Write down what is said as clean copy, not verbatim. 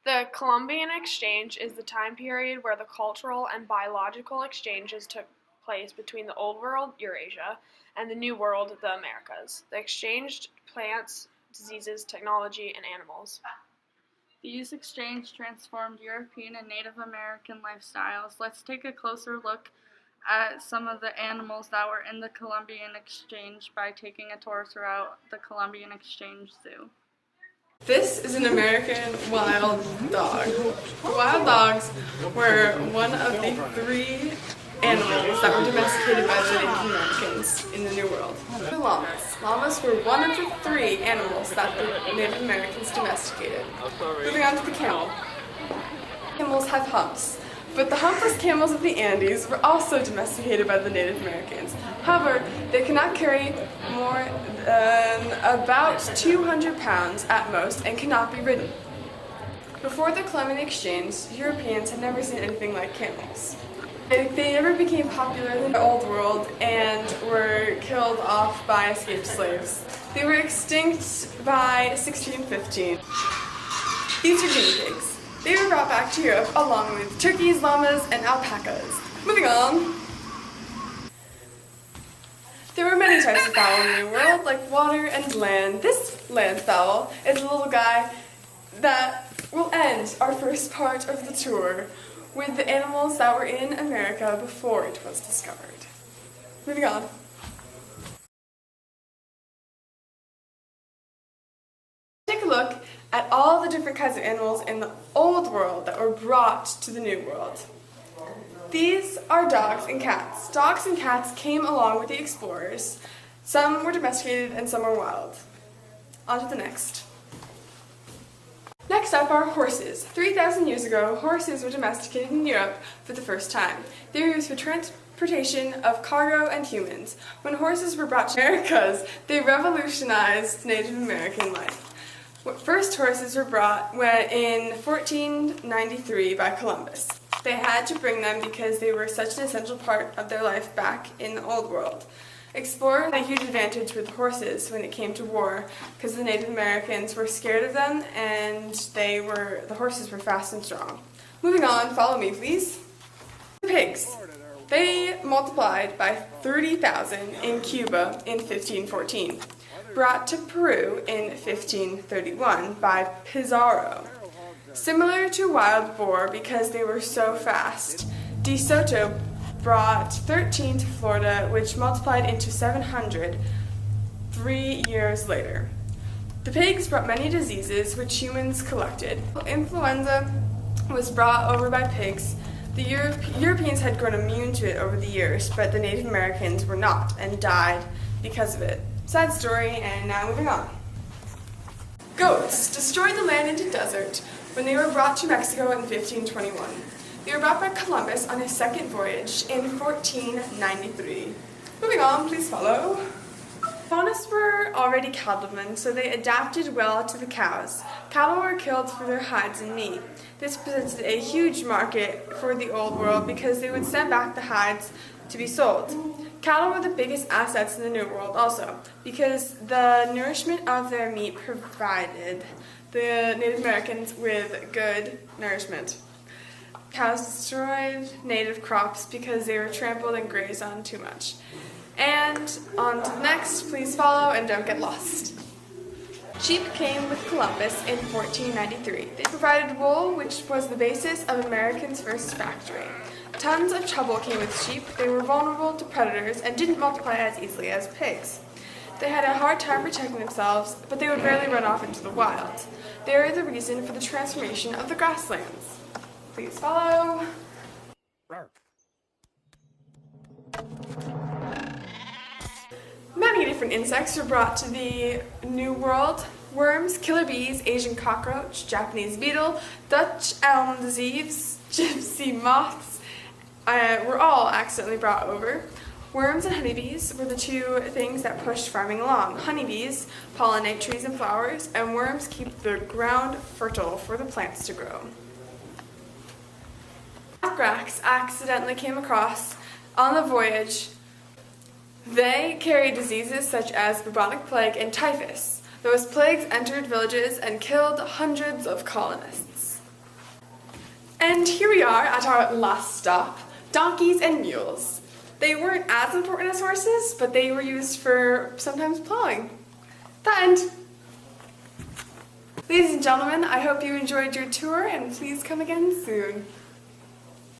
The Columbian Exchange is the time period where the cultural and biological exchanges took place between the Old World, Eurasia, and the New World, the Americas. They exchanged plants, diseases, technology, and animals. These exchanges transformed European and Native American lifestyles. Let's take a closer look at some of the animals that were in the Columbian Exchange by taking a tour throughout the Columbian Exchange Zoo. This is an American wild dog. Wild dogs were one of the three animals that were domesticated by the Native Americans in the New World. The llamas. Llamas were one of the three animals that the Native Americans domesticated. Moving on to the camel. Camels have humps, but the humpless camels of the Andes were also domesticated by the Native Americans. However, they cannot carry more than about 200 pounds at most and cannot be ridden. Before the Columbian Exchange, Europeans had never seen anything like camels. They never became popular in the Old World and were killed off by escaped slaves. They were extinct by 1615. These are guinea pigs. They were brought back to Europe along with turkeys, llamas, and alpacas. Moving on. There were many types of fowl in the New World, like water and land. This land fowl is a little guy that will end our first part of the tour with the animals that were in America before it was discovered. Moving on. Take a look at all the different kinds of animals in the Old World that were brought to the New World. These are dogs and cats. Dogs and cats came along with the explorers. Some were domesticated and some are wild. On to the next. Next up are horses. 3,000 years ago, horses were domesticated in Europe for the first time. They were used for transportation of cargo and humans. When horses were brought to Americas, they revolutionized Native American life. First horses were brought in 1493 by Columbus. They had to bring them because they were such an essential part of their life back in the Old World. Explorers had a huge advantage with horses when it came to war because the Native Americans were scared of them and the horses were fast and strong. Moving on, follow me please. The pigs. They multiplied by 30,000 in Cuba in 1514. Brought to Peru in 1531 by Pizarro. Similar to wild boar because they were so fast, De Soto brought 13 to Florida, which multiplied into 700 3 years later. The pigs brought many diseases which humans collected. Influenza was brought over by pigs. The Europeans had grown immune to it over the years, but the Native Americans were not and died because of it. Sad story, and now moving on. Goats destroyed the land into desert when they were brought to Mexico in 1521. They were brought by Columbus on his second voyage in 1493. Moving on, please follow. Colonists were already cattlemen, so they adapted well to the cows. Cattle were killed for their hides and meat. This presented a huge market for the Old World because they would send back the hides to be sold. Cattle were the biggest assets in the New World also, because the nourishment of their meat provided the Native Americans with good nourishment. Cows destroyed native crops because they were trampled and grazed on too much. And on to the next, please follow and don't get lost. Sheep came with Columbus in 1493. They provided wool, which was the basis of Americans' first factory. Tons of trouble came with sheep. They were vulnerable to predators and didn't multiply as easily as pigs. They had a hard time protecting themselves, but they would rarely run off into the wild. They are the reason for the transformation of the grasslands. Please follow. Many different insects were brought to the New World. Worms, killer bees, Asian cockroach, Japanese beetle, Dutch elm disease, gypsy moths, were all accidentally brought over. Worms and honeybees were the two things that pushed farming along. Honeybees pollinate trees and flowers, and worms keep the ground fertile for the plants to grow. Racks accidentally came across on the voyage. They carried diseases such as bubonic plague and typhus. Those plagues entered villages and killed hundreds of colonists. And here we are at our last stop, donkeys and mules. They weren't as important as horses, but they were used for sometimes plowing. The end. Ladies and gentlemen, I hope you enjoyed your tour and please come again soon.